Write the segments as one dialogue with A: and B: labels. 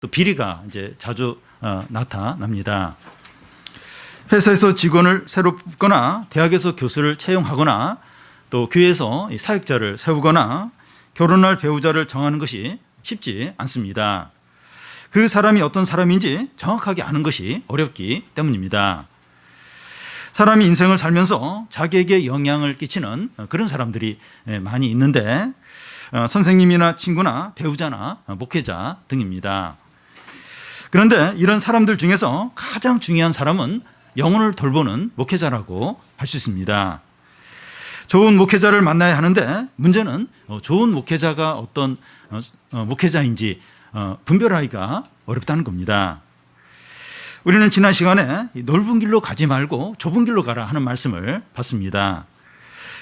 A: 또 비리가 이제 자주 나타납니다. 회사에서 직원을 새로 뽑거나 대학에서 교수를 채용하거나 또 교회에서 사역자를 세우거나 결혼할 배우자를 정하는 것이 쉽지 않습니다. 그 사람이 어떤 사람인지 정확하게 아는 것이 어렵기 때문입니다. 사람이 인생을 살면서 자기에게 영향을 끼치는 그런 사람들이 많이 있는데 선생님이나 친구나 배우자나 목회자 등입니다. 그런데 이런 사람들 중에서 가장 중요한 사람은 영혼을 돌보는 목회자라고 할 수 있습니다. 좋은 목회자를 만나야 하는데 문제는 좋은 목회자가 어떤 목회자인지 분별하기가 어렵다는 겁니다. 우리는 지난 시간에 넓은 길로 가지 말고 좁은 길로 가라 하는 말씀을 봤습니다.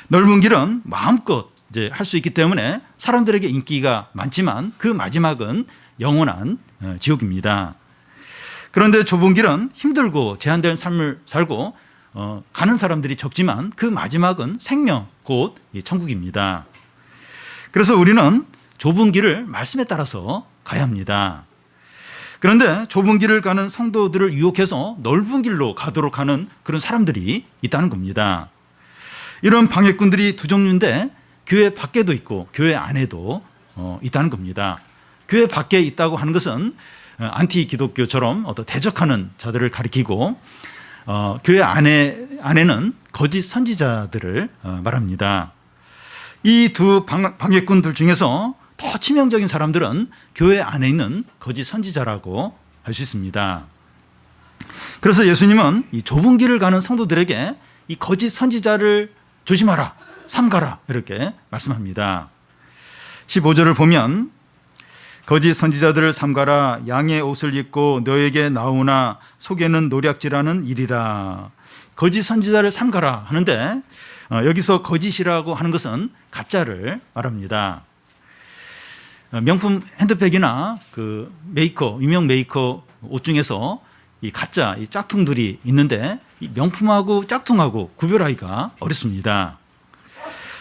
A: 넓은 길은 마음껏 이제 할 수 있기 때문에 사람들에게 인기가 많지만 그 마지막은 영원한 지옥입니다. 그런데 좁은 길은 힘들고 제한된 삶을 살고 가는 사람들이 적지만 그 마지막은 생명, 곧 천국입니다. 그래서 우리는 좁은 길을 말씀에 따라서 가야 합니다. 그런데 좁은 길을 가는 성도들을 유혹해서 넓은 길로 가도록 하는 그런 사람들이 있다는 겁니다. 이런 방해꾼들이 두 종류인데 교회 밖에도 있고 교회 안에도 있다는 겁니다. 교회 밖에 있다고 하는 것은 안티 기독교처럼 어떤 대적하는 자들을 가리키고 교회 안에는 거짓 선지자들을 말합니다. 이 두 방해꾼들 중에서 더 치명적인 사람들은 교회 안에 있는 거짓 선지자라고 할 수 있습니다. 그래서 예수님은 이 좁은 길을 가는 성도들에게 이 거짓 선지자를 조심하라, 삼가라 이렇게 말씀합니다. 15절을 보면 거짓 선지자들을 삼가라. 양의 옷을 입고 너에게 나오나 속에는 노략질하는 일이라. 거짓 선지자를 삼가라 하는데 여기서 거짓이라고 하는 것은 가짜를 말합니다. 명품 핸드백이나 그 메이커, 유명 메이커 옷 중에서 이 가짜, 이 짝퉁들이 있는데 이 명품하고 짝퉁하고 구별하기가 어렵습니다.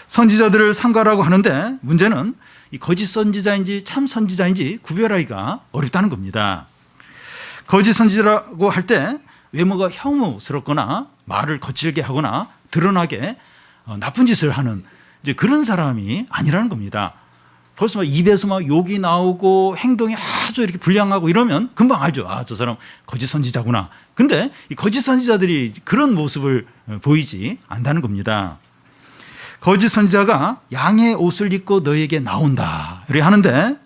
A: 선지자들을 삼가라고 하는데 문제는 이 거짓 선지자인지 참 선지자인지 구별하기가 어렵다는 겁니다. 거짓 선지자라고 할 때 외모가 혐오스럽거나 말을 거칠게 하거나 드러나게 나쁜 짓을 하는 이제 그런 사람이 아니라는 겁니다. 벌써 막 입에서 막 욕이 나오고 행동이 아주 이렇게 불량하고 이러면 금방 알죠. 아, 저 사람 거짓 선지자구나. 근데 이 거짓 선지자들이 그런 모습을 보이지 않는다는 겁니다. 거짓 선지자가 양의 옷을 입고 너에게 나온다 이렇게 하는데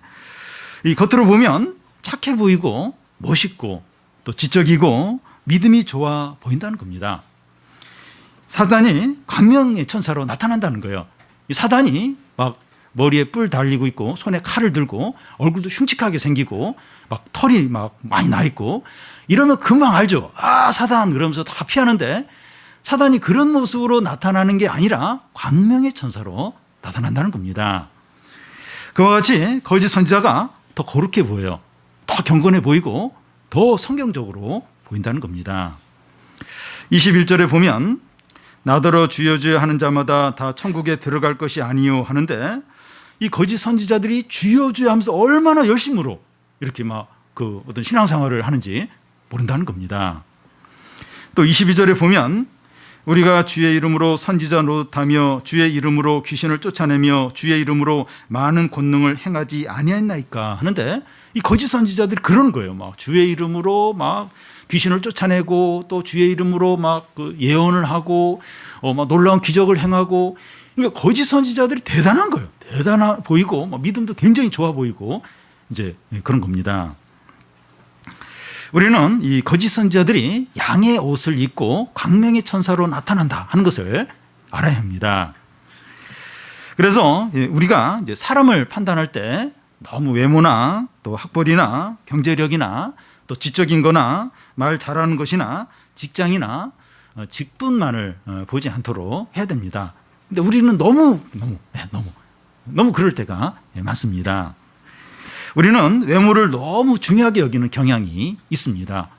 A: 이 겉으로 보면 착해 보이고 멋있고 또 지적이고 믿음이 좋아 보인다는 겁니다. 사단이 광명의 천사로 나타난다는 거예요. 이 사단이 막 머리에 뿔 달리고 있고 손에 칼을 들고 얼굴도 흉측하게 생기고 막 털이 막 많이 나 있고 이러면 금방 알죠. 아, 사단 그러면서 다 피하는데 사단이 그런 모습으로 나타나는 게 아니라 광명의 천사로 나타난다는 겁니다. 그와 같이 거짓 선지자가 더 거룩해 보여요. 더 경건해 보이고 더 성경적으로 보인다는 겁니다. 21절에 보면 나더러 주여 주여 하는 자마다 다 천국에 들어갈 것이 아니요 하는데 이 거짓 선지자들이 주여 주여 하면서 얼마나 열심으로 이렇게 막 그 어떤 신앙생활을 하는지 모른다는 겁니다. 또 22절에 보면 우리가 주의 이름으로 선지자 노릇하며 주의 이름으로 귀신을 쫓아내며 주의 이름으로 많은 권능을 행하지 아니했나이까 하는데 이 거짓 선지자들이 그러는 거예요. 막 주의 이름으로 막 귀신을 쫓아내고 또 주의 이름으로 막 그 예언을 하고 막 놀라운 기적을 행하고 그러니까 거짓 선지자들이 대단한 거예요. 대단해 보이고 막 믿음도 굉장히 좋아 보이고 이제 그런 겁니다. 우리는 이 거짓 선지자들이 양의 옷을 입고 광명의 천사로 나타난다 하는 것을 알아야 합니다. 그래서 우리가 이제 사람을 판단할 때 너무 외모나 또 학벌이나 경제력이나 또 지적인 거나 말 잘하는 것이나 직장이나 직분만을 보지 않도록 해야 됩니다. 근데 우리는 너무 그럴 때가 많습니다. 우리는 외모를 너무 중요하게 여기는 경향이 있습니다.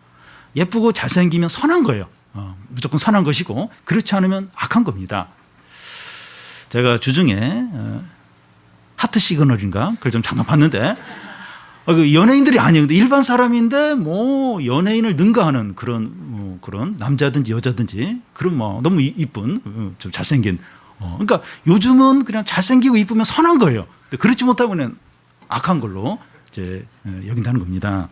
A: 예쁘고 잘생기면 선한 거예요. 무조건 선한 것이고 그렇지 않으면 악한 겁니다. 제가 주중에 하트 시그널인가 그걸 좀 잠깐 봤는데 그 연예인들이 아니에요. 근데 일반 사람인데 뭐 연예인을 능가하는 그런 남자든지 여자든지 그런 뭐 너무 이쁜 좀 잘생긴 그러니까 요즘은 그냥 잘생기고 이쁘면 선한 거예요. 근데 그렇지 못하면 악한 걸로 이제 여긴다는 겁니다.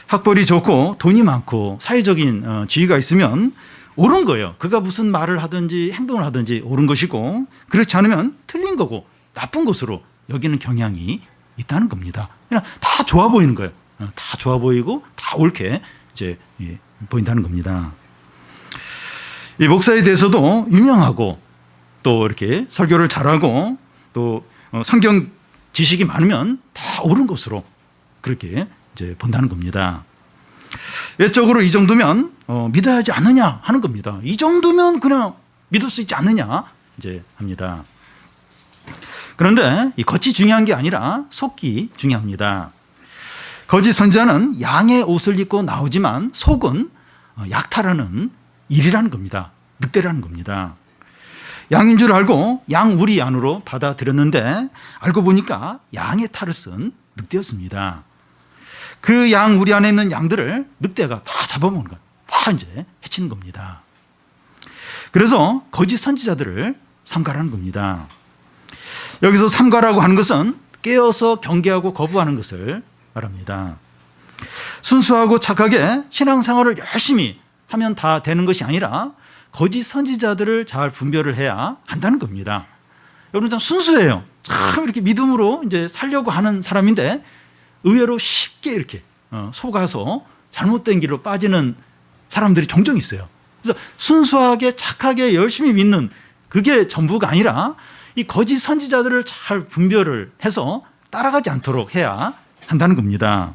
A: 학벌이 좋고 돈이 많고 사회적인 지위가 있으면 옳은 거예요. 그가 무슨 말을 하든지 행동을 하든지 옳은 것이고 그렇지 않으면 틀린 거고 나쁜 것으로 여기는 경향이 있다는 겁니다. 그냥 다 좋아 보이는 거예요. 다 좋아 보이고 다 옳게 이제 보인다는 겁니다. 이 목사에 대해서도 유명하고 또 이렇게 설교를 잘하고 또 성경 지식이 많으면 다 옳은 것으로 그렇게 이제 본다는 겁니다. 외적으로 이 정도면 믿어야 하지 않느냐 하는 겁니다. 이 정도면 그냥 믿을 수 있지 않느냐 이제 합니다. 그런데 이 겉이 중요한 게 아니라 속이 중요합니다. 거짓 선지자는 양의 옷을 입고 나오지만 속은 약탈하는 일이라는 겁니다. 늑대라는 겁니다. 양인 줄 알고 양 우리 안으로 받아들였는데 알고 보니까 양의 탈을 쓴 늑대였습니다. 그 양 우리 안에 있는 양들을 늑대가 다 잡아먹는 거예요. 다 이제 해치는 겁니다. 그래서 거짓 선지자들을 삼가라는 겁니다. 여기서 삼가라고 하는 것은 깨어서 경계하고 거부하는 것을 말합니다. 순수하고 착하게 신앙생활을 열심히 하면 다 되는 것이 아니라 거짓 선지자들을 잘 분별을 해야 한다는 겁니다. 여러분 참 순수해요. 참 이렇게 믿음으로 이제 살려고 하는 사람인데 의외로 쉽게 이렇게 속아서 잘못된 길로 빠지는 사람들이 종종 있어요. 그래서 순수하게 착하게 열심히 믿는 그게 전부가 아니라 이 거짓 선지자들을 잘 분별을 해서 따라가지 않도록 해야 한다는 겁니다.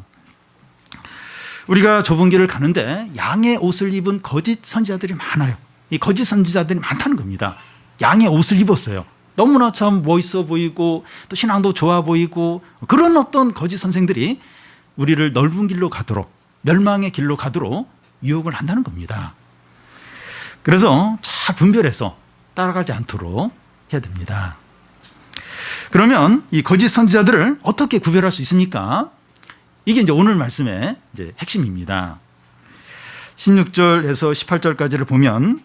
A: 우리가 좁은 길을 가는데 양의 옷을 입은 거짓 선지자들이 많아요. 이 거짓 선지자들이 많다는 겁니다. 양의 옷을 입었어요. 너무나 참 멋있어 보이고 또 신앙도 좋아 보이고 그런 어떤 거짓 선생들이 우리를 넓은 길로 가도록 멸망의 길로 가도록 유혹을 한다는 겁니다. 그래서 잘 분별해서 따라가지 않도록 해야 됩니다. 그러면 이 거짓 선지자들을 어떻게 구별할 수 있습니까? 이게 이제 오늘 말씀의 이제 핵심입니다. 16절에서 18절까지를 보면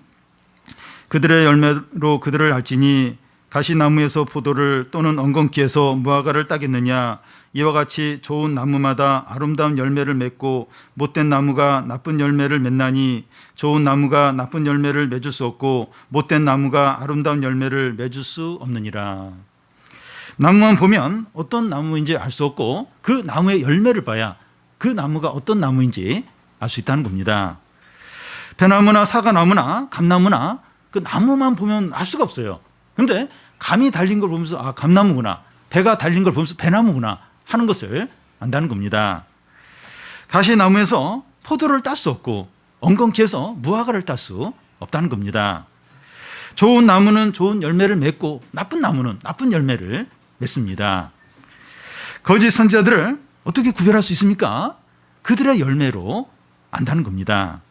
A: 그들의 열매로 그들을 알지니 가시나무에서 포도를 또는 엉겅퀴에서 무화과를 따겠느냐 이와 같이 좋은 나무마다 아름다운 열매를 맺고 못된 나무가 나쁜 열매를 맺나니 좋은 나무가 나쁜 열매를 맺을 수 없고 못된 나무가 아름다운 열매를 맺을 수 없느니라. 나무만 보면 어떤 나무인지 알 수 없고 그 나무의 열매를 봐야 그 나무가 어떤 나무인지 알 수 있다는 겁니다. 배나무나 사과나무나 감나무나 그 나무만 보면 알 수가 없어요. 그런데 감이 달린 걸 보면서 아 감나무구나, 배가 달린 걸 보면서 배나무구나 하는 것을 안다는 겁니다. 가시나무에서 포도를 딸 수 없고 엉겅퀴에서 무화과를 딸 수 없다는 겁니다. 좋은 나무는 좋은 열매를 맺고 나쁜 나무는 나쁜 열매를 맺습니다. 거짓 선지자들을 어떻게 구별할 수 있습니까? 그들의 열매로 안다는 겁니다.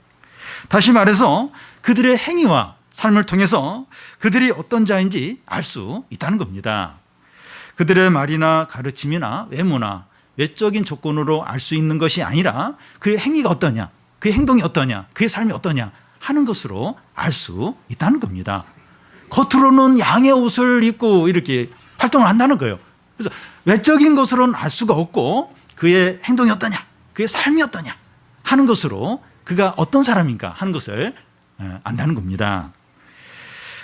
A: 다시 말해서 그들의 행위와 삶을 통해서 그들이 어떤 자인지 알 수 있다는 겁니다. 그들의 말이나 가르침이나 외모나 외적인 조건으로 알 수 있는 것이 아니라 그의 행위가 어떠냐, 그의 행동이 어떠냐, 그의 삶이 어떠냐 하는 것으로 알 수 있다는 겁니다. 겉으로는 양의 옷을 입고 이렇게 활동을 한다는 거예요. 그래서 외적인 것으로는 알 수가 없고 그의 행동이 어떠냐, 그의 삶이 어떠냐 하는 것으로 그가 어떤 사람인가 하는 것을 안다는 겁니다.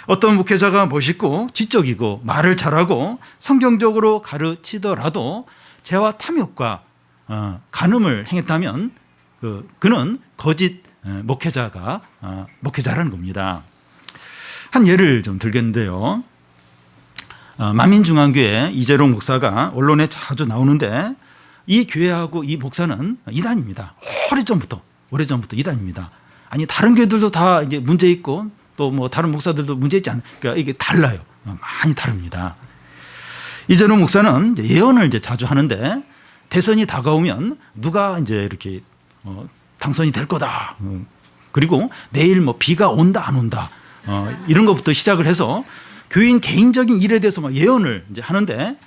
A: 어떤 목회자가 멋있고 지적이고 말을 잘하고 성경적으로 가르치더라도 죄와 탐욕과 간음을 행했다면 그는 거짓 목회자라는 겁니다. 한 예를 좀 들겠는데요. 만민중앙교회 이재롱 목사가 언론에 자주 나오는데 이 교회하고 이 목사는 이단입니다. 오래전부터 이단입니다. 아니 다른 교회들도 다 이제 문제 있고 또 뭐 다른 목사들도 문제 있지 않, 그러니까 이게 달라요. 많이 다릅니다. 이재롱 목사는 이제 예언을 이제 자주 하는데 대선이 다가오면 누가 이제 이렇게 당선이 될 거다. 그리고 내일 뭐 비가 온다 안 온다. 이런 것부터 시작을 해서 교인 개인적인 일에 대해서 막 예언을 이제 하는데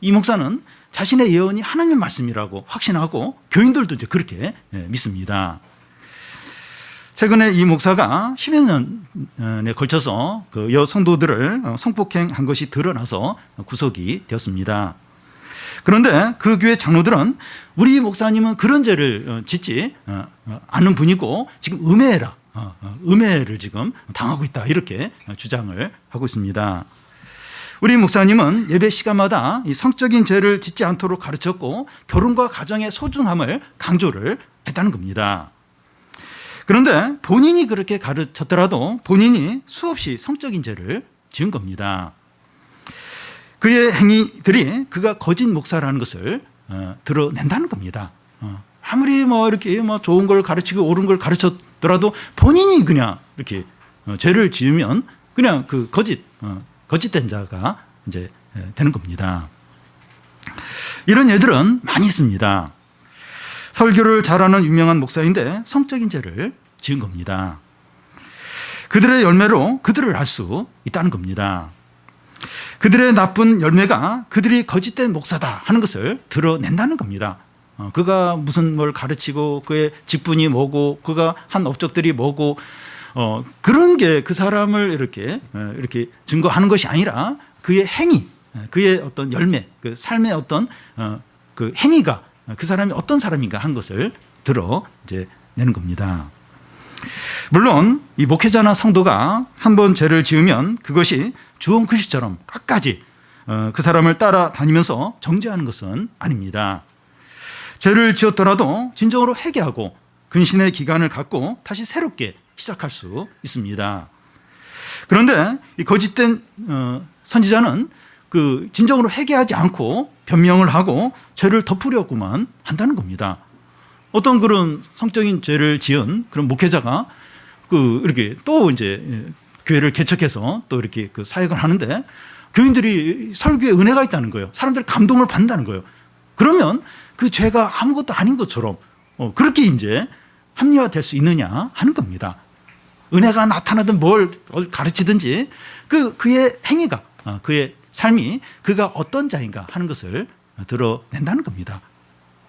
A: 이 목사는 자신의 예언이 하나님의 말씀이라고 확신하고 교인들도 이제 그렇게 믿습니다. 최근에 이 목사가 10여 년에 걸쳐서 그 여성도들을 성폭행한 것이 드러나서 구속이 되었습니다. 그런데 그 교회 장로들은 우리 목사님은 그런 죄를 짓지 않는 분이고 지금 음해를 지금 당하고 있다, 이렇게 주장을 하고 있습니다. 우리 목사님은 예배 시간마다 이 성적인 죄를 짓지 않도록 가르쳤고 결혼과 가정의 소중함을 강조를 했다는 겁니다. 그런데 본인이 그렇게 가르쳤더라도 본인이 수없이 성적인 죄를 지은 겁니다. 그의 행위들이 그가 거짓 목사라는 것을 드러낸다는 겁니다. 아무리 이렇게 좋은 걸 가르치고 옳은 걸 가르쳤더라도 본인이 그냥 이렇게 죄를 지으면 그냥 그 거짓된 자가 이제 되는 겁니다. 이런 예들은 많이 있습니다. 설교를 잘하는 유명한 목사인데 성적인 죄를 지은 겁니다. 그들의 열매로 그들을 알 수 있다는 겁니다. 그들의 나쁜 열매가 그들이 거짓된 목사다 하는 것을 드러낸다는 겁니다. 그가 무슨 뭘 가르치고 그의 직분이 뭐고 그가 한 업적들이 뭐고 그런 게 그 사람을 이렇게 증거하는 것이 아니라 그의 행위, 그의 어떤 열매, 그 삶의 어떤 그 행위가 그 사람이 어떤 사람인가 한 것을 내는 겁니다. 물론 이 목회자나 성도가 한번 죄를 지으면 그것이 주홍 글씨처럼 끝까지 그 사람을 따라다니면서 정죄하는 것은 아닙니다. 죄를 지었더라도 진정으로 회개하고 근신의 기간을 갖고 다시 새롭게 시작할 수 있습니다. 그런데 이 거짓된 선지자는 그 진정으로 회개하지 않고 변명을 하고 죄를 덮으려고만 한다는 겁니다. 어떤 그런 성적인 죄를 지은 그런 목회자가 이렇게 또 이제 교회를 개척해서 또 이렇게 그 사역을 하는데 교인들이 설교에 은혜가 있다는 거예요. 사람들이 감동을 받는다는 거예요. 그러면 그 죄가 아무것도 아닌 것처럼 그렇게 이제 합리화될 수 있느냐 하는 겁니다. 은혜가 나타나든 뭘 가르치든지 그의 행위가 그의 삶이 그가 어떤 자인가 하는 것을 드러낸다는 겁니다.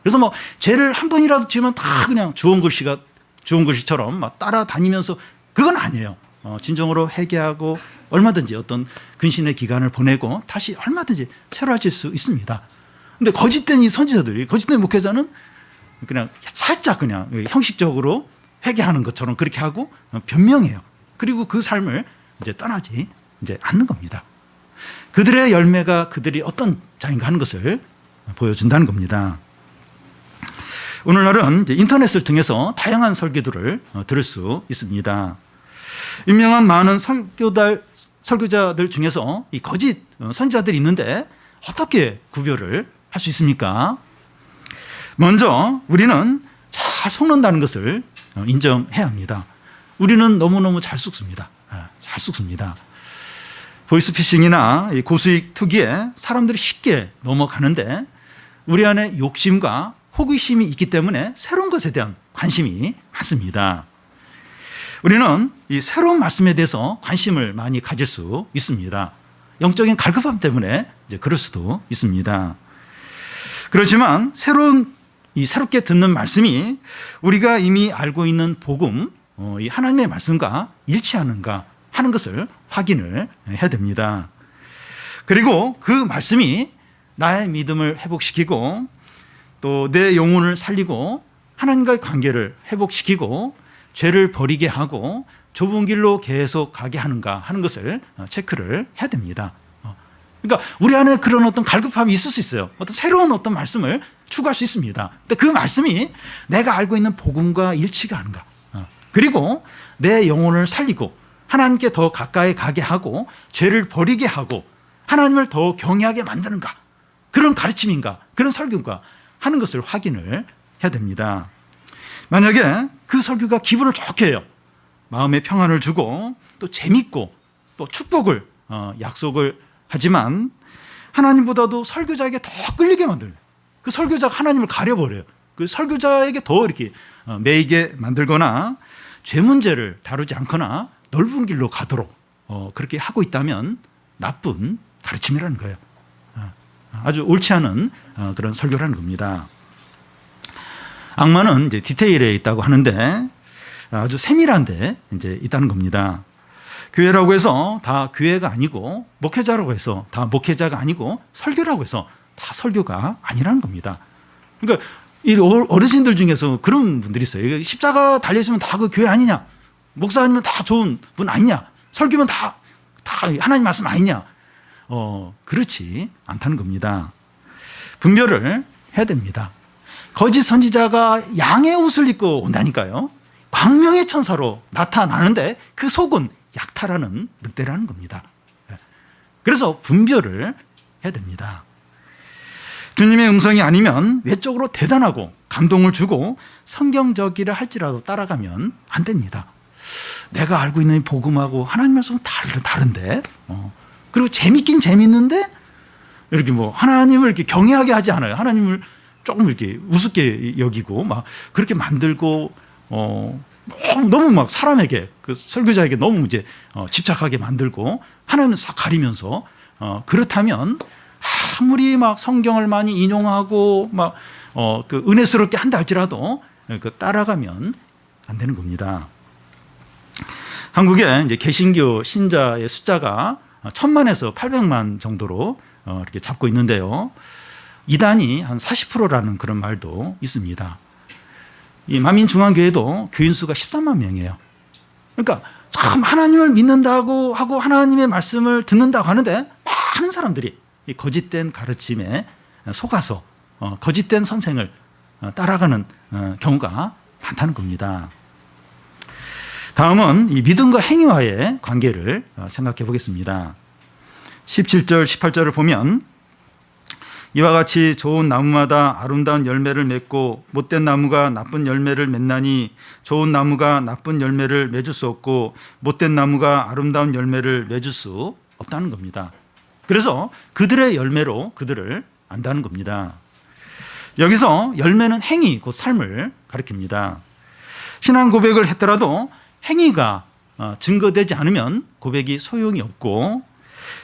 A: 그래서 죄를 한 번이라도 지으면 다 그냥 주홍 글씨처럼 막 따라다니면서 그건 아니에요. 진정으로 회개하고 얼마든지 어떤 근신의 기간을 보내고 다시 얼마든지 새로워질 수 있습니다. 근데 거짓된 이 선지자들이, 거짓된 목회자는 그냥 살짝 그냥 형식적으로 회개하는 것처럼 그렇게 하고 변명해요. 그리고 그 삶을 이제 떠나지 않는 겁니다. 그들의 열매가 그들이 어떤 자인가 하는 것을 보여준다는 겁니다. 오늘날은 이제 인터넷을 통해서 다양한 설교들을 들을 수 있습니다. 유명한 많은 설교자들 중에서 이 거짓 선지자들이 있는데 어떻게 구별을 할 수 있습니까? 먼저 우리는 잘 속는다는 것을 인정해야 합니다. 우리는 너무너무 잘 속습니다. 잘 속습니다. 보이스피싱이나 고수익 투기에 사람들이 쉽게 넘어가는데 우리 안에 욕심과 호기심이 있기 때문에 새로운 것에 대한 관심이 많습니다. 우리는 이 새로운 말씀에 대해서 관심을 많이 가질 수 있습니다. 영적인 갈급함 때문에 이제 그럴 수도 있습니다. 그렇지만 새롭게 듣는 말씀이 우리가 이미 알고 있는 복음, 이 하나님의 말씀과 일치하는가 하는 것을 확인을 해야 됩니다. 그리고 그 말씀이 나의 믿음을 회복시키고 또 내 영혼을 살리고 하나님과의 관계를 회복시키고 죄를 버리게 하고 좁은 길로 계속 가게 하는가 하는 것을 체크를 해야 됩니다. 그러니까 우리 안에 그런 어떤 갈급함이 있을 수 있어요. 어떤 새로운 어떤 말씀을 추구할 수 있습니다. 근데 그 말씀이 내가 알고 있는 복음과 일치가 하는가. 그리고 내 영혼을 살리고 하나님께 더 가까이 가게 하고 죄를 버리게 하고 하나님을 더 경외하게 만드는가. 그런 가르침인가. 그런 설교인가 하는 것을 확인을 해야 됩니다. 만약에 그 설교가 기분을 좋게 해요. 마음의 평안을 주고 또 재밌고 또 축복을 약속을 하지만 하나님보다도 설교자에게 더 끌리게 만들어요. 그 설교자가 하나님을 가려버려요. 그 설교자에게 더 이렇게 매이게 만들거나 죄 문제를 다루지 않거나 넓은 길로 가도록 그렇게 하고 있다면 나쁜 가르침이라는 거예요. 아주 옳지 않은 그런 설교라는 겁니다. 악마는 이제 디테일에 있다고 하는데 아주 세밀한데 이제 있다는 겁니다. 교회라고 해서 다 교회가 아니고 목회자라고 해서 다 목회자가 아니고 설교라고 해서 다 설교가 아니라는 겁니다. 그러니까 이 어르신들 중에서 그런 분들이 있어요. 십자가 달려있으면 다 그 교회 아니냐? 목사님은 다 좋은 분 아니냐? 설교면 다 하나님 말씀 아니냐? 그렇지 않다는 겁니다. 분별을 해야 됩니다. 거짓 선지자가 양의 옷을 입고 온다니까요. 광명의 천사로 나타나는데 그 속은 약탈하는 늑대라는 겁니다. 그래서 분별을 해야 됩니다. 주님의 음성이 아니면 외적으로 대단하고 감동을 주고 성경적이라 할지라도 따라가면 안 됩니다. 내가 알고 있는 복음하고 하나님 말씀은 다른데 그리고 재밌긴 재밌는데 이렇게 뭐 하나님을 이렇게 경외하게 하지 않아요. 하나님을 조금 이렇게 우습게 여기고 막 그렇게 만들고 너무 막 사람에게 그 설교자에게 너무 이제 집착하게 만들고 하나님을 싹 가리면서 그렇다면 아무리 막 성경을 많이 인용하고 막 그 은혜스럽게 한다 할지라도 그 따라가면 안 되는 겁니다. 한국에 이제 개신교 신자의 숫자가 1000만에서 800만 정도로 이렇게 잡고 있는데요. 이단이 한 40%라는 그런 말도 있습니다. 이 만민중앙교회도 교인 수가 13만 명이에요. 그러니까 참 하나님을 믿는다고 하고 하나님의 말씀을 듣는다고 하는데 많은 사람들이 이 거짓된 가르침에 속아서 거짓된 선생을 따라가는 경우가 많다는 겁니다. 다음은 이 믿음과 행위와의 관계를 생각해 보겠습니다. 17절, 18절을 보면 이와 같이 좋은 나무마다 아름다운 열매를 맺고 못된 나무가 나쁜 열매를 맺나니 좋은 나무가 나쁜 열매를 맺을 수 없고 못된 나무가 아름다운 열매를 맺을 수 없다는 겁니다. 그래서 그들의 열매로 그들을 안다는 겁니다. 여기서 열매는 행위, 곧 삶을 가리킵니다. 신앙 고백을 했더라도 행위가 증거되지 않으면 고백이 소용이 없고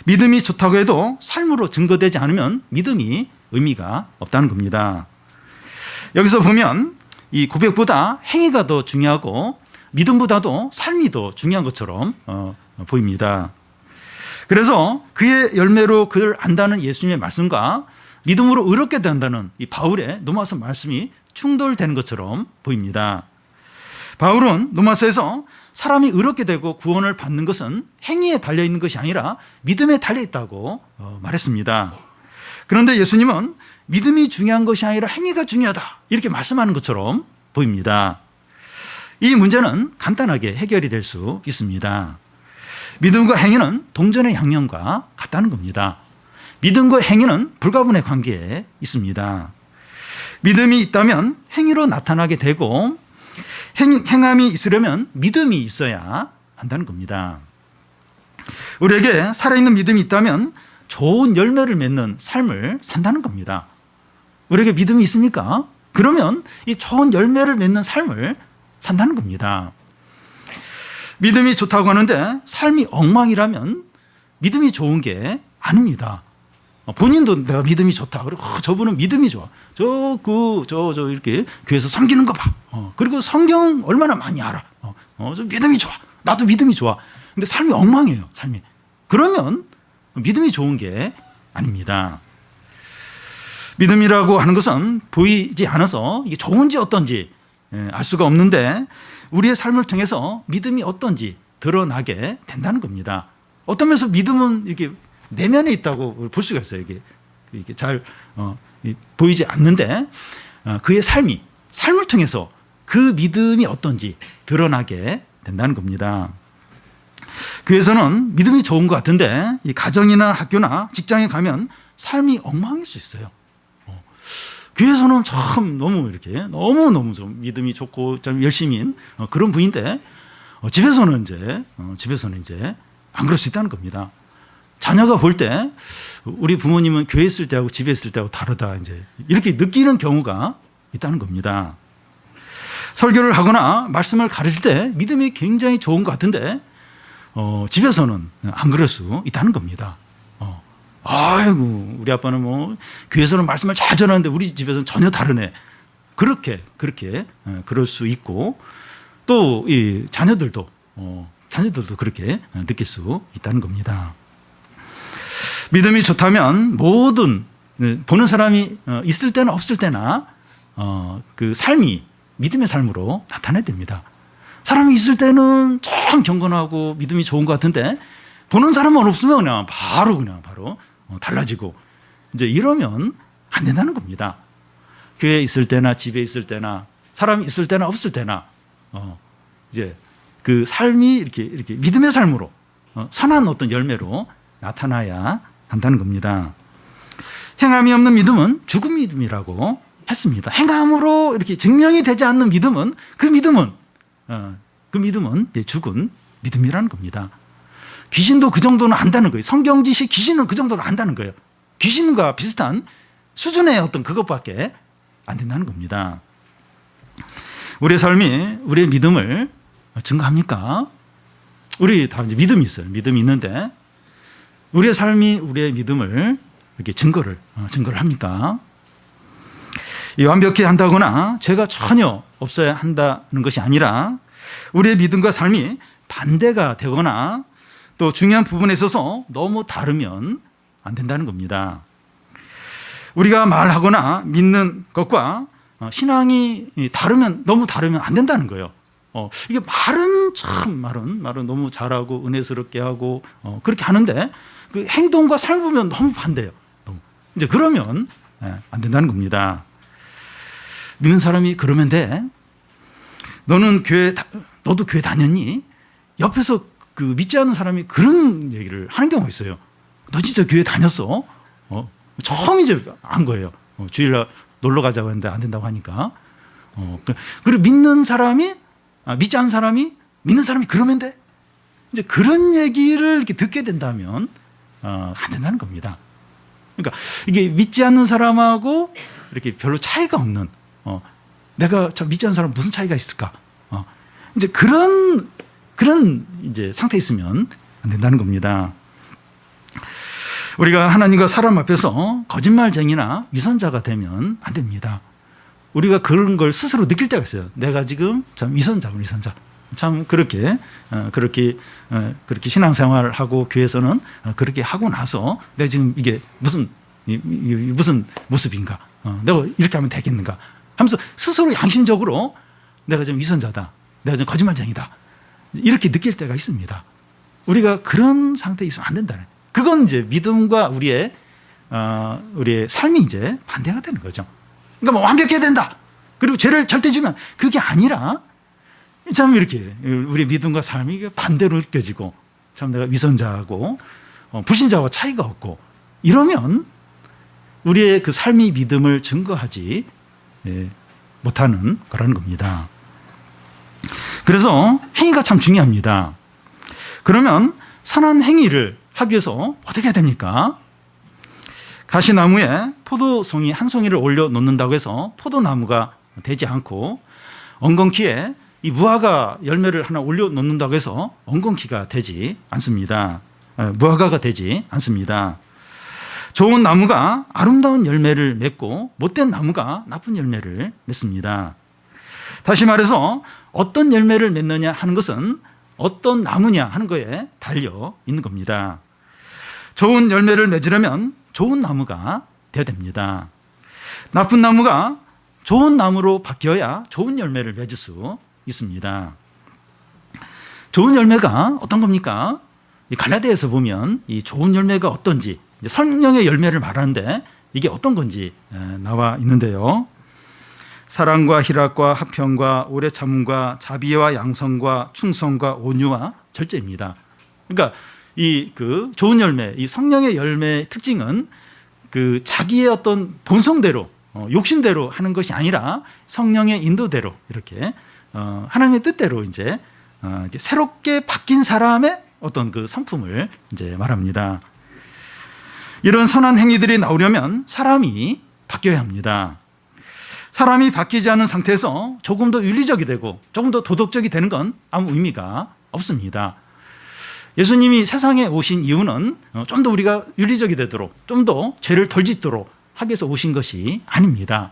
A: 믿음이 좋다고 해도 삶으로 증거되지 않으면 믿음이 의미가 없다는 겁니다. 여기서 보면 이 고백보다 행위가 더 중요하고 믿음보다도 삶이 더 중요한 것처럼 보입니다. 그래서 그의 열매로 그를 안다는 예수님의 말씀과 믿음으로 의롭게 된다는 이 바울의 로마서 말씀이 충돌되는 것처럼 보입니다. 바울은 로마서에서 사람이 의롭게 되고 구원을 받는 것은 행위에 달려있는 것이 아니라 믿음에 달려있다고 말했습니다. 그런데 예수님은 믿음이 중요한 것이 아니라 행위가 중요하다 이렇게 말씀하는 것처럼 보입니다. 이 문제는 간단하게 해결이 될 수 있습니다. 믿음과 행위는 동전의 양면과 같다는 겁니다. 믿음과 행위는 불가분의 관계에 있습니다. 믿음이 있다면 행위로 나타나게 되고 행함이 있으려면 믿음이 있어야 한다는 겁니다. 우리에게 살아있는 믿음이 있다면 좋은 열매를 맺는 삶을 산다는 겁니다. 우리에게 믿음이 있습니까? 그러면 이 좋은 열매를 맺는 삶을 산다는 겁니다. 믿음이 좋다고 하는데 삶이 엉망이라면 믿음이 좋은 게 아닙니다. 본인도 내가 믿음이 좋다. 그리고 저분은 믿음이 좋아. 저 이렇게 교회에서 섬기는 거 봐. 그리고 성경 얼마나 많이 알아. 저 믿음이 좋아. 나도 믿음이 좋아. 근데 삶이 엉망이에요. 삶이. 그러면 믿음이 좋은 게 아닙니다. 믿음이라고 하는 것은 보이지 않아서 이게 좋은지 어떤지 알 수가 없는데 우리의 삶을 통해서 믿음이 어떤지 드러나게 된다는 겁니다. 어떤 면에서 믿음은 이렇게 내면에 있다고 볼 수가 있어요. 이게 잘 보이지 않는데 그의 삶을 통해서 그 믿음이 어떤지 드러나게 된다는 겁니다. 교회에서는 믿음이 좋은 것 같은데 이 가정이나 학교나 직장에 가면 삶이 엉망일 수 있어요. 교회에서는 참 너무 좀 믿음이 좋고 좀 열심인 그런 분인데 집에서는 이제 안 그럴 수 있다는 겁니다. 자녀가 볼 때 우리 부모님은 교회 있을 때하고 집에 있을 때하고 다르다 이제 이렇게 느끼는 경우가 있다는 겁니다. 설교를 하거나 말씀을 가르칠 때 믿음이 굉장히 좋은 것 같은데 집에서는 안 그럴 수 있다는 겁니다. 아이고 우리 아빠는 뭐 교회에서는 말씀을 잘 전하는데 우리 집에서는 전혀 다르네. 그렇게 그럴 수 있고 또 이 자녀들도 그렇게 느낄 수 있다는 겁니다. 믿음이 좋다면 모든 보는 사람이 있을 때나 없을 때나 그 삶이 믿음의 삶으로 나타나야 됩니다. 사람이 있을 때는 참 경건하고 믿음이 좋은 것 같은데 보는 사람만 없으면 그냥 바로 달라지고 이제 이러면 안 된다는 겁니다. 교회에 있을 때나 집에 있을 때나 사람이 있을 때나 없을 때나 이제 그 삶이 이렇게 믿음의 삶으로 선한 어떤 열매로 나타나야 한다는 겁니다. 행함이 없는 믿음은 죽은 믿음이라고 했습니다. 행함으로 이렇게 증명이 되지 않는 믿음은 그 믿음은 죽은 믿음이라는 겁니다. 귀신도 그 정도는 안다는 거예요. 성경지시 귀신은 그 정도는 안다는 거예요. 귀신과 비슷한 수준의 어떤 그것밖에 안 된다는 겁니다. 우리의 삶이 우리의 믿음을 증거합니까? 우리 다 이제 믿음이 있어요. 믿음이 있는데 우리의 삶이 우리의 믿음을 이렇게 증거를 합니까? 이 완벽히 한다거나 죄가 전혀 없어야 한다는 것이 아니라 우리의 믿음과 삶이 반대가 되거나 또 중요한 부분에 있어서 너무 다르면 안 된다는 겁니다. 우리가 말하거나 믿는 것과 신앙이 너무 다르면 안 된다는 거예요. 이게 말은 너무 잘하고 은혜스럽게 하고 그렇게 하는데 그 행동과 삶을 보면 너무 반대예요. 이제 그러면 안 된다는 겁니다. 믿는 사람이 그러면 돼. 너도 교회 다녔니? 옆에서 그 믿지 않는 사람이 그런 얘기를 하는 경우가 있어요. 너 진짜 교회 다녔어? 처음 이제 안 거예요. 주일날 놀러 가자고 했는데 안 된다고 하니까. 그리고 믿지 않는 사람이 믿는 사람이 그러면 돼. 이제 그런 얘기를 이렇게 듣게 된다면 안 된다는 겁니다. 그러니까 이게 믿지 않는 사람하고 이렇게 별로 차이가 없는 내가 참 믿지 않는 사람 무슨 차이가 있을까? 이제 그런 이제 상태에 있으면 안 된다는 겁니다. 우리가 하나님과 사람 앞에서 거짓말쟁이나 위선자가 되면 안 됩니다. 우리가 그런 걸 스스로 느낄 때가 있어요. 내가 지금 참 위선자. 참 그렇게 신앙생활을 하고 교회에서는 그렇게 하고 나서 내가 지금 이게 무슨 모습인가? 내가 이렇게 하면 되겠는가? 하면서 스스로 양심적으로 내가 좀 위선자다. 내가 좀 거짓말쟁이다. 이렇게 느낄 때가 있습니다. 우리가 그런 상태에 있으면 안 된다는. 그건 이제 믿음과 우리의 삶이 이제 반대가 되는 거죠. 그러니까 뭐 완벽해야 된다. 그리고 죄를 절대 지면 그게 아니라 참 이렇게 우리 믿음과 삶이 반대로 느껴지고 참 내가 위선자하고 불신자와 차이가 없고 이러면 우리의 그 삶이 믿음을 증거하지 못하는 거라는 겁니다. 그래서 행위가 참 중요합니다. 그러면 선한 행위를 하기 위해서 어떻게 해야 됩니까? 가시나무에 포도송이 한 송이를 올려놓는다고 해서 포도나무가 되지 않고 엉겅퀴에 이 무화과 열매를 하나 올려놓는다고 해서 엉겅퀴가 되지 않습니다. 무화과가 되지 않습니다. 좋은 나무가 아름다운 열매를 맺고 못된 나무가 나쁜 열매를 맺습니다. 다시 말해서 어떤 열매를 맺느냐 하는 것은 어떤 나무냐 하는 거에 달려 있는 겁니다. 좋은 열매를 맺으려면 좋은 나무가 되어야 됩니다. 나쁜 나무가 좋은 나무로 바뀌어야 좋은 열매를 맺을 수 있습니다. 좋은 열매가 어떤 겁니까? 이 갈라디아에서 보면 이 좋은 열매가 어떤지 성령의 열매를 말하는데 이게 어떤 건지 나와 있는데요. 사랑과 희락과 화평과 오래 참음과 자비와 양성과 충성과 온유와 절제입니다. 그러니까 이 그 좋은 열매, 이 성령의 열매의 특징은 그 자기의 어떤 본성대로 욕심대로 하는 것이 아니라 성령의 인도대로 이렇게 하나님의 뜻대로 이제 새롭게 바뀐 사람의 어떤 그 성품을 이제 말합니다. 이런 선한 행위들이 나오려면 사람이 바뀌어야 합니다. 사람이 바뀌지 않은 상태에서 조금 더 윤리적이 되고 조금 더 도덕적이 되는 건 아무 의미가 없습니다. 예수님이 세상에 오신 이유는 좀 더 우리가 윤리적이 되도록, 좀 더 죄를 덜 짓도록 하기 위해서 오신 것이 아닙니다.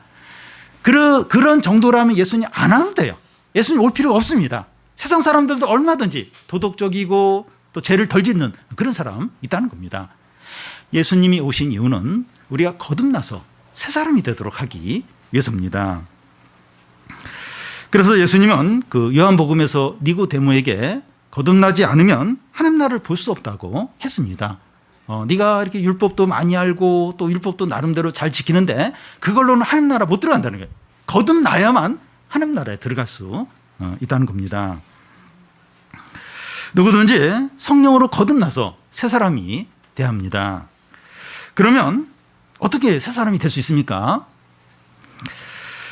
A: 그런 정도라면 예수님 안 와도 돼요. 예수님 올 필요가 없습니다. 세상 사람들도 얼마든지 도덕적이고 또 죄를 덜 짓는 그런 사람 있다는 겁니다. 예수님이 오신 이유는 우리가 거듭나서 새 사람이 되도록 하기 위해서입니다. 그래서 예수님은 그 요한복음에서 니고데모에게 거듭나지 않으면 하나님 나라를 볼 수 없다고 했습니다. 네가 이렇게 율법도 많이 알고 또 율법도 나름대로 잘 지키는데 그걸로는 하나님 나라 못 들어간다는 거예요. 거듭나야만 하나님 나라에 들어갈 수 있다는 겁니다. 누구든지 성령으로 거듭나서 새 사람이 돼야 합니다. 그러면 어떻게 새 사람이 될 수 있습니까?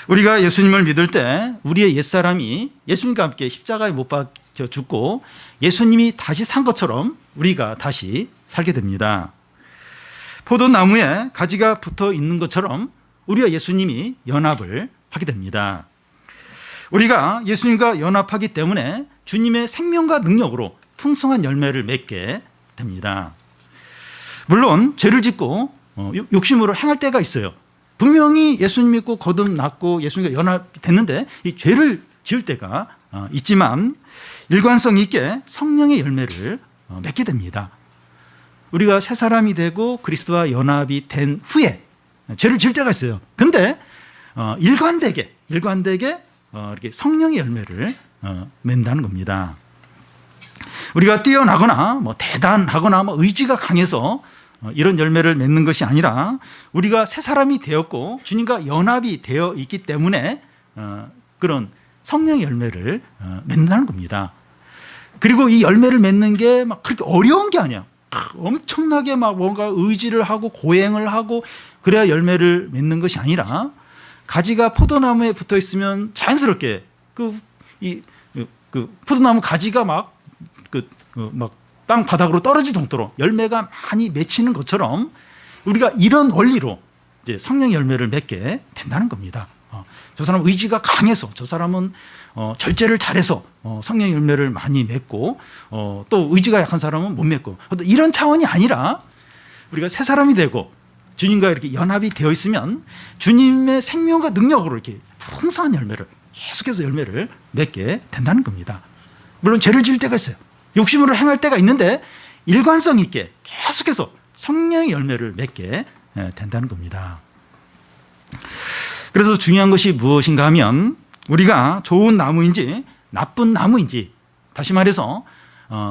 A: 우리가 예수님을 믿을 때 우리의 옛사람이 예수님과 함께 십자가에 못 박혀 죽고 예수님이 다시 산 것처럼 우리가 다시 살게 됩니다. 포도나무에 가지가 붙어 있는 것처럼 우리와 예수님이 연합을 하게 됩니다. 우리가 예수님과 연합하기 때문에 주님의 생명과 능력으로 풍성한 열매를 맺게 됩니다. 물론 죄를 짓고 욕심으로 행할 때가 있어요. 분명히 예수님 믿고 거듭났고 예수님과 연합이 됐는데 이 죄를 지을 때가 있지만 일관성 있게 성령의 열매를 맺게 됩니다. 우리가 새 사람이 되고 그리스도와 연합이 된 후에 죄를 지을 때가 있어요. 그런데 일관되게 이렇게 성령의 열매를 맺는다는 겁니다. 우리가 뛰어나거나 뭐 대단하거나 뭐 의지가 강해서 이런 열매를 맺는 것이 아니라 우리가 새 사람이 되었고 주님과 연합이 되어 있기 때문에 그런 성령의 열매를 맺는다는 겁니다. 그리고 이 열매를 맺는 게 막 그렇게 어려운 게 아니야. 엄청나게 막 뭔가 의지를 하고 고행을 하고 그래야 열매를 맺는 것이 아니라 가지가 포도나무에 붙어 있으면 자연스럽게 그 포도나무 가지가 막 땅 바닥으로 떨어지지 않도록 열매가 많이 맺히는 것처럼 우리가 이런 원리로 이제 성령 열매를 맺게 된다는 겁니다. 저 사람은 의지가 강해서, 저 사람은 절제를 잘해서 성령 열매를 많이 맺고 또 의지가 약한 사람은 못 맺고 이런 차원이 아니라 우리가 새 사람이 되고 주님과 이렇게 연합이 되어 있으면 주님의 생명과 능력으로 이렇게 풍성한 열매를 계속해서 열매를 맺게 된다는 겁니다. 물론 죄를 지을 때가 있어요. 욕심으로 행할 때가 있는데 일관성 있게 계속해서 성령의 열매를 맺게 된다는 겁니다. 그래서 중요한 것이 무엇인가 하면 우리가 좋은 나무인지 나쁜 나무인지, 다시 말해서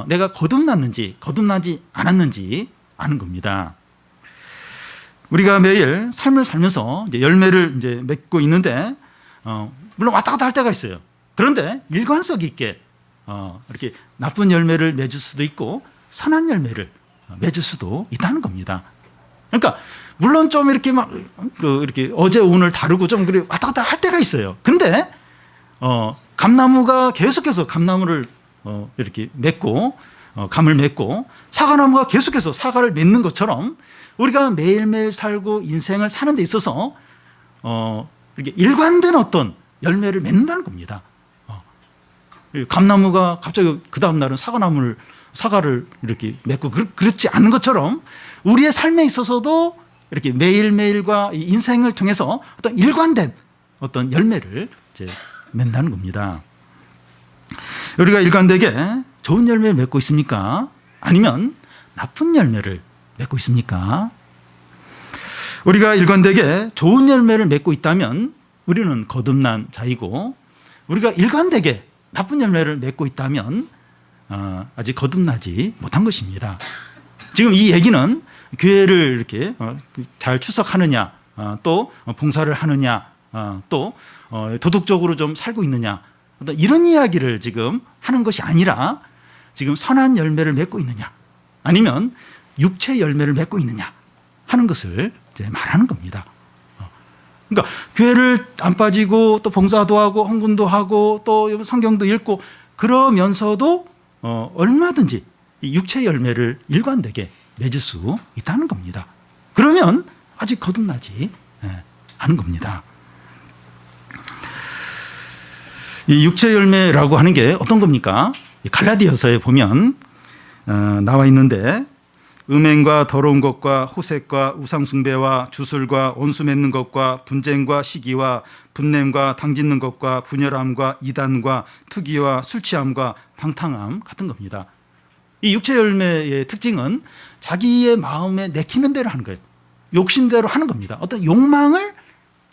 A: 내가 거듭났는지 거듭나지 않았는지 아는 겁니다. 우리가 매일 삶을 살면서 이제 열매를 이제 맺고 있는데 물론 왔다 갔다 할 때가 있어요. 그런데 일관성 있게 이렇게 나쁜 열매를 맺을 수도 있고 선한 열매를 맺을 수도 있다는 겁니다. 그러니까 물론 좀 이렇게 막 이렇게 어제 오늘 다르고 좀 그래 왔다 갔다 할 때가 있어요. 근데 감나무가 계속해서 감나무를 이렇게 맺고 감을 맺고 사과나무가 계속해서 사과를 맺는 것처럼 우리가 매일매일 살고 인생을 사는 데 있어서 이렇게 일관된 어떤 열매를 맺는다는 겁니다. 감나무가 갑자기 그 다음 날은 사과를 이렇게 맺고 그렇지 않은 것처럼 우리의 삶에 있어서도 이렇게 매일매일과 인생을 통해서 어떤 일관된 어떤 열매를 이제 맺는다는 겁니다. 우리가 일관되게 좋은 열매를 맺고 있습니까? 아니면 나쁜 열매를 맺고 있습니까? 우리가 일관되게 좋은 열매를 맺고 있다면 우리는 거듭난 자이고, 우리가 일관되게 나쁜 열매를 맺고 있다면 아직 거듭나지 못한 것입니다. 지금 이 얘기는 교회를 이렇게 잘 출석하느냐, 또 봉사를 하느냐, 또 도덕적으로 좀 살고 있느냐, 이런 이야기를 지금 하는 것이 아니라 지금 선한 열매를 맺고 있느냐, 아니면 육체 열매를 맺고 있느냐 하는 것을 이제 말하는 겁니다. 그러니까 교회를 안 빠지고 또 봉사도 하고 헌금도 하고 또 성경도 읽고 그러면서도 얼마든지 이 육체 열매를 일관되게 맺을 수 있다는 겁니다. 그러면 아직 거듭나지 않은 겁니다. 이 육체 열매라고 하는 게 어떤 겁니까? 갈라디아서에 보면 나와 있는데 음행과 더러운 것과 호색과 우상숭배와 주술과 원수 맺는 것과 분쟁과 시기와 분냄과 당짓는 것과 분열함과 이단과 투기와 술취함과 방탕함 같은 겁니다. 이 육체 열매의 특징은 자기의 마음에 내키는 대로 하는 거예요. 욕심대로 하는 겁니다. 어떤 욕망을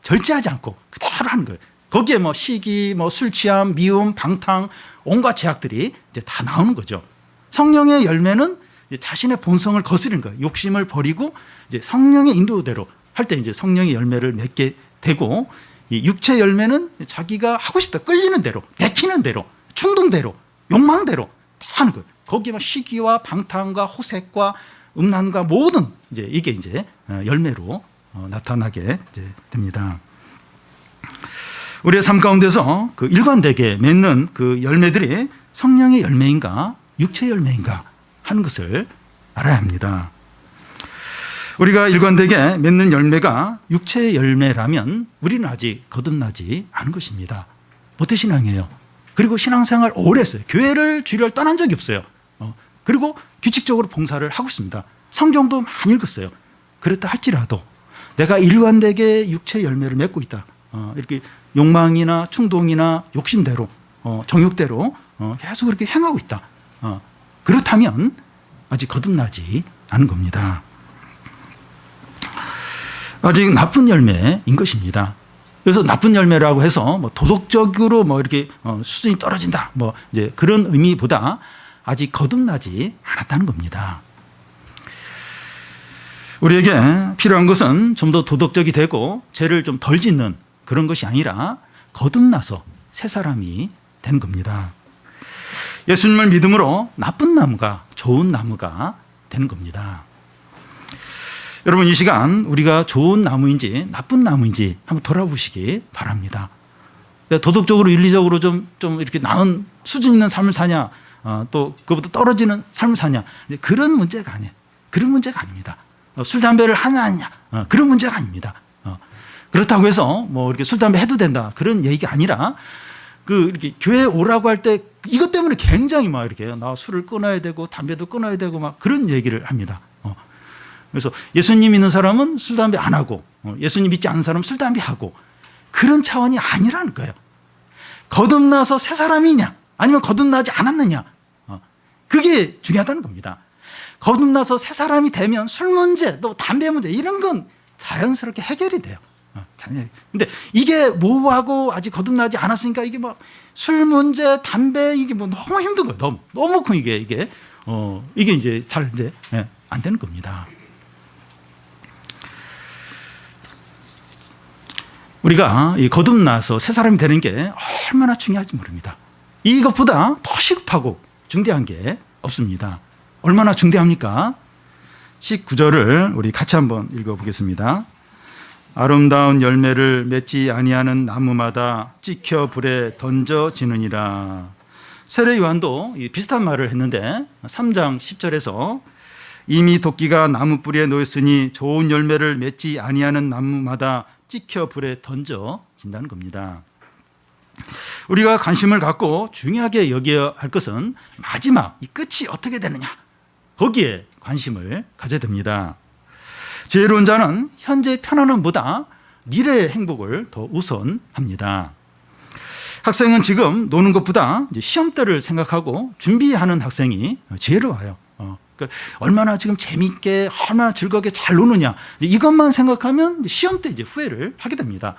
A: 절제하지 않고 그대로 하는 거예요. 거기에 뭐 시기, 뭐 술취함, 미움, 방탕, 온갖 제약들이 이제 다 나오는 거죠. 성령의 열매는 자신의 본성을 거스르는 거예요. 욕심을 버리고 이제 성령의 인도대로 할 때 이제 성령의 열매를 맺게 되고, 이 육체 열매는 자기가 하고 싶다 끌리는 대로, 내키는 대로, 충동대로, 욕망대로 다 하는 거예요. 거기에 막 시기와 방탕과 호색과 음란과 모든 이게 이제 열매로 나타나게 이제 됩니다. 우리의 삶 가운데서 그 일관되게 맺는 그 열매들이 성령의 열매인가 육체 열매인가 하는 것을 알아야 합니다. 우리가 일관되게 맺는 열매가 육체의 열매라면 우리는 아직 거듭나지 않은 것입니다. 모태신앙이에요. 그리고 신앙생활 오래 했어요. 교회를 주일을 떠난 적이 없어요. 그리고 규칙적으로 봉사를 하고 있습니다. 성경도 많이 읽었어요. 그렇다 할지라도 내가 일관되게 육체 열매를 맺고 있다. 이렇게 욕망이나 충동이나 욕심대로 정욕대로 계속 그렇게 행하고 있다. 그렇다면 아직 거듭나지 않은 겁니다. 아직 나쁜 열매인 것입니다. 그래서 나쁜 열매라고 해서 뭐 도덕적으로 뭐 이렇게 수준이 떨어진다. 뭐 이제 그런 의미보다 아직 거듭나지 않았다는 겁니다. 우리에게 필요한 것은 좀 더 도덕적이 되고 죄를 좀 덜 짓는 그런 것이 아니라 거듭나서 새 사람이 되는 겁니다. 예수님을 믿음으로 나쁜 나무가 좋은 나무가 되는 겁니다. 여러분, 이 시간 우리가 좋은 나무인지 나쁜 나무인지 한번 돌아보시기 바랍니다. 도덕적으로 윤리적으로 좀 이렇게 나은 수준 있는 삶을 사냐, 또 그것보다 떨어지는 삶을 사냐, 그런 문제가 아니에요. 그런 문제가 아닙니다. 술 담배를 하냐 안 하냐, 그런 문제가 아닙니다. 그렇다고 해서 뭐 이렇게 술 담배 해도 된다 그런 얘기가 아니라, 그 이렇게 교회 오라고 할 때 이것 때문에 굉장히 막 이렇게 나 술을 끊어야 되고 담배도 끊어야 되고 막 그런 얘기를 합니다. 그래서 예수님 믿는 사람은 술 담배 안 하고, 예수님 믿지 않는 사람은 술 담배 하고, 그런 차원이 아니라는 거예요. 거듭나서 새 사람이냐 아니면 거듭나지 않았느냐, 그게 중요하다는 겁니다. 거듭나서 새 사람이 되면 술 문제, 또 담배 문제 이런 건 자연스럽게 해결이 돼요. 근데 이게 뭐하고 아직 거듭나지 않았으니까 이게 뭐 술 문제, 담배 이게 뭐 너무 힘든 거예요. 너무 큰 이게 이제 잘 이제 안 되는 겁니다. 우리가 이 거듭나서 새 사람이 되는 게 얼마나 중요할지 모릅니다. 이것보다 더 시급하고 중대한 게 없습니다. 얼마나 중대합니까? 19절을 우리 같이 한번 읽어보겠습니다. 아름다운 열매를 맺지 아니하는 나무마다 찍혀 불에 던져지느니라. 세례 요한도 비슷한 말을 했는데 3장 10절에서 이미 도끼가 나무 뿌리에 놓였으니 좋은 열매를 맺지 아니하는 나무마다 찍혀 불에 던져진다는 겁니다. 우리가 관심을 갖고 중요하게 여겨야 할 것은 마지막 이 끝이 어떻게 되느냐, 거기에 관심을 가져야 됩니다. 지혜로운 자는 현재 편안함보다 미래의 행복을 더 우선합니다. 학생은 지금 노는 것보다 이제 시험 때를 생각하고 준비하는 학생이 지혜로워요. 그러니까 얼마나 지금 재미있게, 얼마나 즐겁게 잘 노느냐, 이것만 생각하면 시험 때 이제 후회를 하게 됩니다.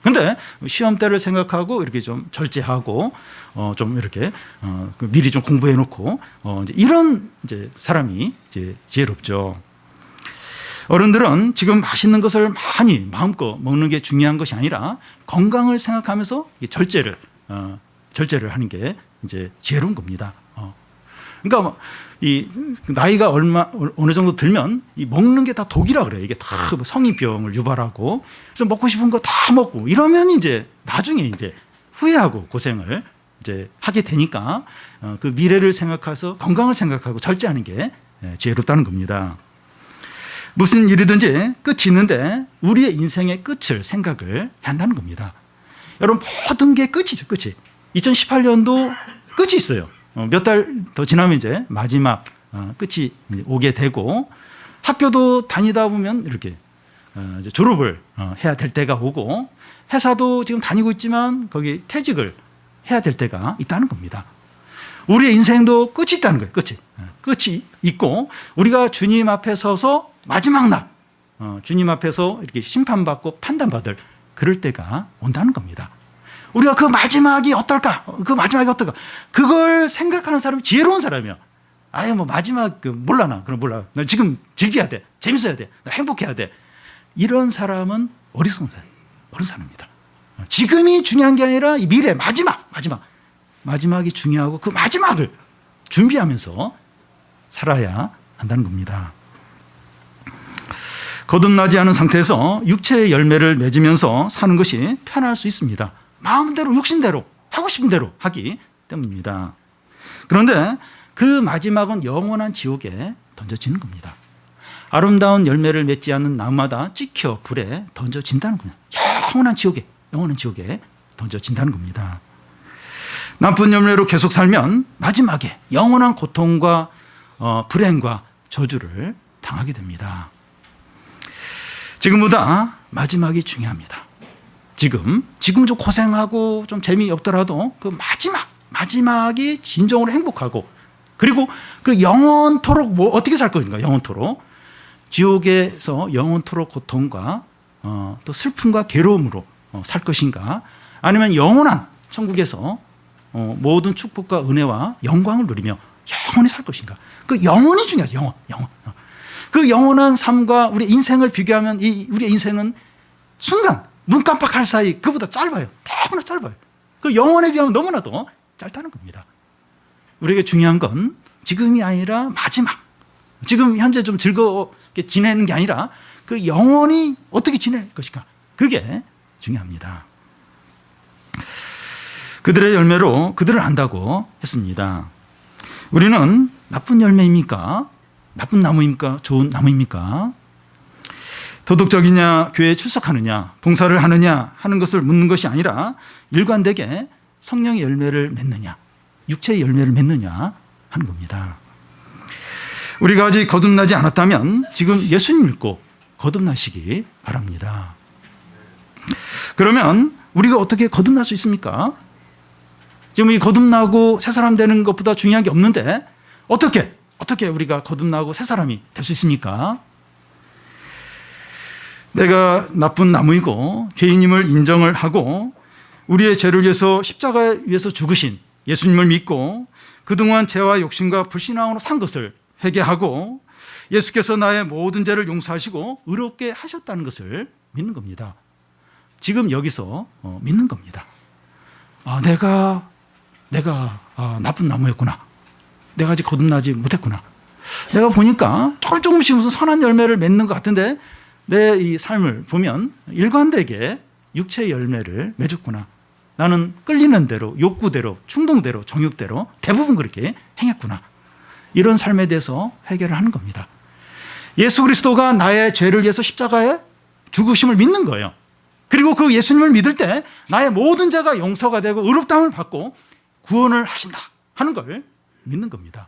A: 근데 시험 때를 생각하고 이렇게 좀 절제하고 좀 이렇게 미리 좀 공부해 놓고 이런 이제 사람이 이제 지혜롭죠. 어른들은 지금 맛있는 것을 많이 마음껏 먹는 게 중요한 것이 아니라 건강을 생각하면서 절제를 하는 게 이제 지혜로운 겁니다. 그러니까 이 나이가 어느 정도 들면 이 먹는 게 다 독이라 그래요. 이게 다 성인병을 유발하고, 그래서 먹고 싶은 거 다 먹고 이러면 이제 나중에 이제 후회하고 고생을 이제 하게 되니까 그 미래를 생각해서 건강을 생각하고 절제하는 게 지혜롭다는 겁니다. 무슨 일이든지 끝이 있는데 우리의 인생의 끝을 생각을 해야 한다는 겁니다. 여러분, 모든 게 끝이죠. 끝이. 2018년도 끝이 있어요. 몇 달 더 지나면 이제 마지막 끝이 이제 오게 되고, 학교도 다니다 보면 이렇게 이제 졸업을 해야 될 때가 오고, 회사도 지금 다니고 있지만 거기 퇴직을 해야 될 때가 있다는 겁니다. 우리의 인생도 끝이 있다는 거예요. 끝이 있고, 우리가 주님 앞에 서서 마지막 날 주님 앞에서 이렇게 심판받고 판단받을 그럴 때가 온다는 겁니다. 우리가 그 마지막이 어떨까? 그걸 생각하는 사람이 지혜로운 사람이야. 아예 뭐 마지막 몰라 나 지금 즐겨야 돼. 재밌어야 돼. 나 행복해야 돼. 이런 사람은 어리석은 사람입니다. 지금이 중요한 게 아니라 이 미래 마지막이 중요하고, 그 마지막을 준비하면서 살아야 한다는 겁니다. 거듭나지 않은 상태에서 육체의 열매를 맺으면서 사는 것이 편할 수 있습니다. 마음대로 욕심대로 하고 싶은 대로 하기 때문입니다. 그런데 그 마지막은 영원한 지옥에 던져지는 겁니다. 아름다운 열매를 맺지 않는 나무마다 찍혀 불에 던져진다는 겁니다. 영원한 지옥에 던져진다는 겁니다. 나쁜 열매로 계속 살면 마지막에 영원한 고통과 불행과 저주를 당하게 됩니다. 지금보다 마지막이 중요합니다. 지금 좀 고생하고 좀 재미없더라도 그 마지막이 진정으로 행복하고, 그리고 그 영원토록 어떻게 살 것인가? 영원토록 지옥에서 영원토록 고통과 또 슬픔과 괴로움으로 살 것인가? 아니면 영원한 천국에서 모든 축복과 은혜와 영광을 누리며 영원히 살 것인가? 그 영원이 중요하죠. 영원. 그 영원한 삶과 우리 인생을 비교하면 우리의 인생은 순간 눈 깜빡할 사이 그보다 짧아요. 너무나 짧아요. 그 영원에 비하면 너무나도 짧다는 겁니다. 우리에게 중요한 건 지금이 아니라 마지막. 지금 현재 좀 즐겁게 지내는 게 아니라 그 영원히 어떻게 지낼 것인가. 그게 중요합니다. 그들의 열매로 그들을 안다고 했습니다. 우리는 나쁜 열매입니까? 나쁜 나무입니까? 좋은 나무입니까? 도덕적이냐, 교회에 출석하느냐, 봉사를 하느냐 하는 것을 묻는 것이 아니라 일관되게 성령의 열매를 맺느냐, 육체의 열매를 맺느냐 하는 겁니다. 우리가 아직 거듭나지 않았다면 지금 예수님 믿고 거듭나시기 바랍니다. 그러면 우리가 어떻게 거듭날 수 있습니까? 지금 이 거듭나고 새 사람 되는 것보다 중요한 게 없는데 어떻게 우리가 거듭나고 새 사람이 될 수 있습니까? 내가 나쁜 나무이고 죄인임을 인정을 하고 우리의 죄를 위해서 십자가에 위해서 죽으신 예수님을 믿고 그동안 죄와 욕심과 불신앙으로 산 것을 회개하고 예수께서 나의 모든 죄를 용서하시고 의롭게 하셨다는 것을 믿는 겁니다. 지금 여기서 믿는 겁니다. 내가 나쁜 나무였구나. 내가 아직 거듭나지 못했구나. 내가 보니까 조금씩 무슨 선한 열매를 맺는 것 같은데 내 이 삶을 보면 일관되게 육체의 열매를 맺었구나. 나는 끌리는 대로, 욕구대로, 충동대로, 정욕대로 대부분 그렇게 행했구나. 이런 삶에 대해서 회개를 하는 겁니다. 예수 그리스도가 나의 죄를 위해서 십자가에 죽으심을 믿는 거예요. 그리고 그 예수님을 믿을 때 나의 모든 죄가 용서가 되고 의롭다함을 받고 구원을 하신다 하는 걸 믿는 겁니다.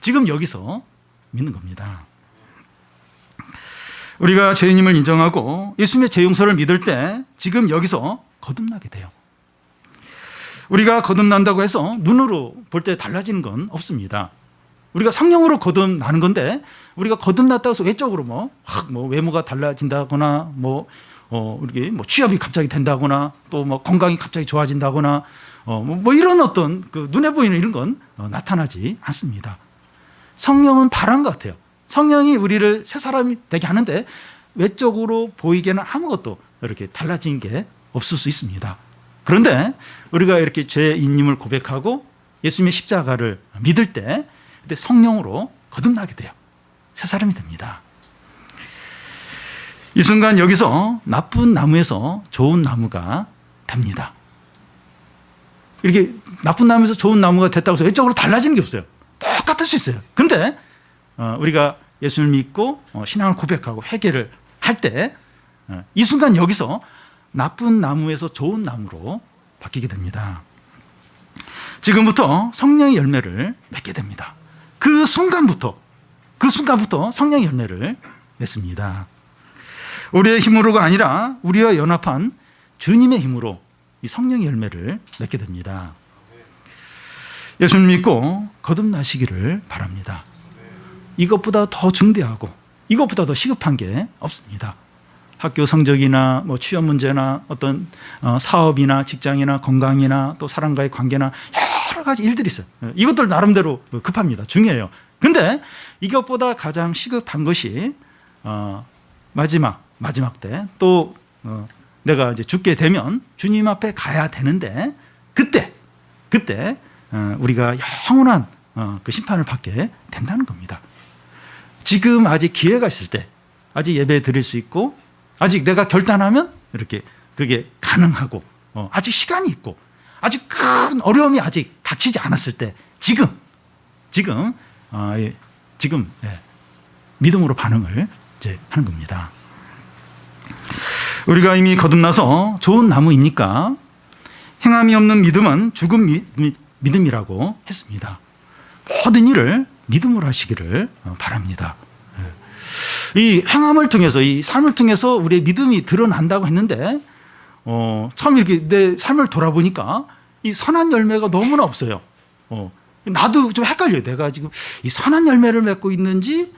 A: 지금 여기서 믿는 겁니다. 우리가 죄인임을 인정하고 예수님의 죄 용서를 믿을 때 지금 여기서 거듭나게 돼요. 우리가 거듭난다고 해서 눈으로 볼 때 달라지는 건 없습니다. 우리가 성령으로 거듭나는 건데 우리가 거듭났다고 해서 외적으로 외모가 달라진다거나 이렇게 취업이 갑자기 된다거나 또 건강이 갑자기 좋아진다거나 이런 어떤 그 눈에 보이는 이런 건 나타나지 않습니다. 성령은 바란 것 같아요. 성령이 우리를 새 사람이 되게 하는데 외적으로 보이게는 아무것도 이렇게 달라진 게 없을 수 있습니다. 그런데 우리가 이렇게 죄인임을 고백하고 예수님의 십자가를 믿을 때 그때 성령으로 거듭나게 돼요. 새 사람이 됩니다. 이 순간 여기서 나쁜 나무에서 좋은 나무가 됩니다. 이렇게 나쁜 나무에서 좋은 나무가 됐다고 해서 외적으로 달라지는 게 없어요. 똑같을 수 있어요. 그런데 우리가 예수를 믿고 신앙을 고백하고 회개를 할 때 이 순간 여기서 나쁜 나무에서 좋은 나무로 바뀌게 됩니다. 지금부터 성령의 열매를 맺게 됩니다. 그 순간부터 성령의 열매를 맺습니다. 우리의 힘으로가 아니라 우리와 연합한 주님의 힘으로 이 성령의 열매를 맺게 됩니다. 예수를 믿고 거듭나시기를 바랍니다. 이것보다 더 중대하고 이것보다 더 시급한 게 없습니다. 학교 성적이나 뭐 취업 문제나 어떤 사업이나 직장이나 건강이나 또 사람과의 관계나 여러 가지 일들이 있어요. 이것들 나름대로 급합니다. 중요해요. 근데 이것보다 가장 시급한 것이 마지막 때 또 내가 이제 죽게 되면 주님 앞에 가야 되는데 그때 우리가 영원한 그 심판을 받게 된다는 겁니다. 지금 아직 기회가 있을 때 아직 예배 드릴 수 있고 아직 내가 결단하면 이렇게 그게 가능하고 아직 시간이 있고 아직 큰 어려움이 아직 닥치지 않았을 때 지금 믿음으로 반응을 이제 하는 겁니다. 우리가 이미 거듭나서 좋은 나무이니까 행함이 없는 믿음은 죽은 믿음이라고 했습니다. 모든 일을 믿음으로 하시기를 바랍니다. 이 행함을 통해서 이 삶을 통해서 우리의 믿음이 드러난다고 했는데 참 이렇게 내 삶을 돌아보니까 이 선한 열매가 너무나 없어요. 나도 좀 헷갈려요. 내가 지금 이 선한 열매를 맺고 있는지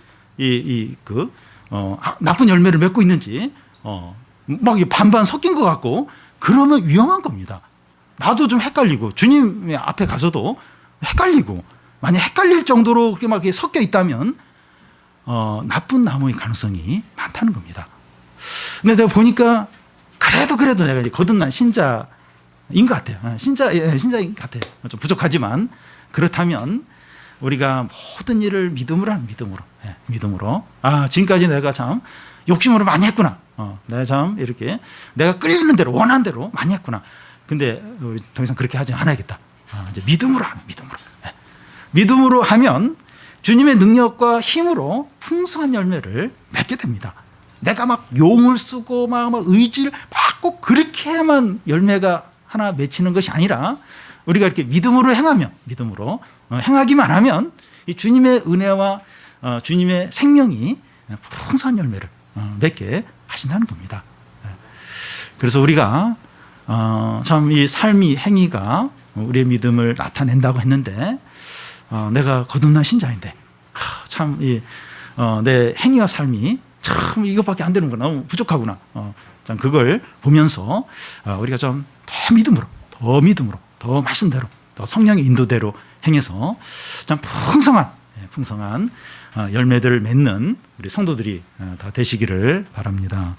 A: 나쁜 열매를 맺고 있는지 막 반반 섞인 것 같고 그러면 위험한 겁니다. 나도 좀 헷갈리고 주님 앞에 가서도 헷갈리고 만약 헷갈릴 정도로 그렇게 막 이렇게 섞여 있다면 나쁜 나무의 가능성이 많다는 겁니다. 근데 내가 보니까 그래도 내가 이제 거듭난 신자인 것 같아요. 신자인 것 같아요. 좀 부족하지만 그렇다면 우리가 모든 일을 믿음으로 하는 믿음으로. 지금까지 내가 참 욕심으로 많이 했구나. 내가 참 이렇게 내가 끌리는 대로 원하는 대로 많이 했구나. 근데 우리 더 이상 그렇게 하지 않아야겠다. 이제 믿음으로 하면 믿음으로 하면 주님의 능력과 힘으로 풍성한 열매를 맺게 됩니다. 내가 막 용을 쓰고 막 의지를 막 꼭 그렇게 해야만 열매가 하나 맺히는 것이 아니라 우리가 이렇게 믿음으로 행하기만 하면 이 주님의 은혜와 주님의 생명이 풍성한 열매를 맺게 하신다는 겁니다. 그래서 우리가 참 이 삶이 행위가 우리의 믿음을 나타낸다고 했는데 내가 거듭난 신자인데 참 내 행위와 삶이 참 이것밖에 안 되는구나. 너무 부족하구나. 참 그걸 보면서 우리가 좀 더 믿음으로 더 말씀대로 더 성령의 인도대로 행해서 참 풍성한 열매들을 맺는 우리 성도들이 다 되시기를 바랍니다.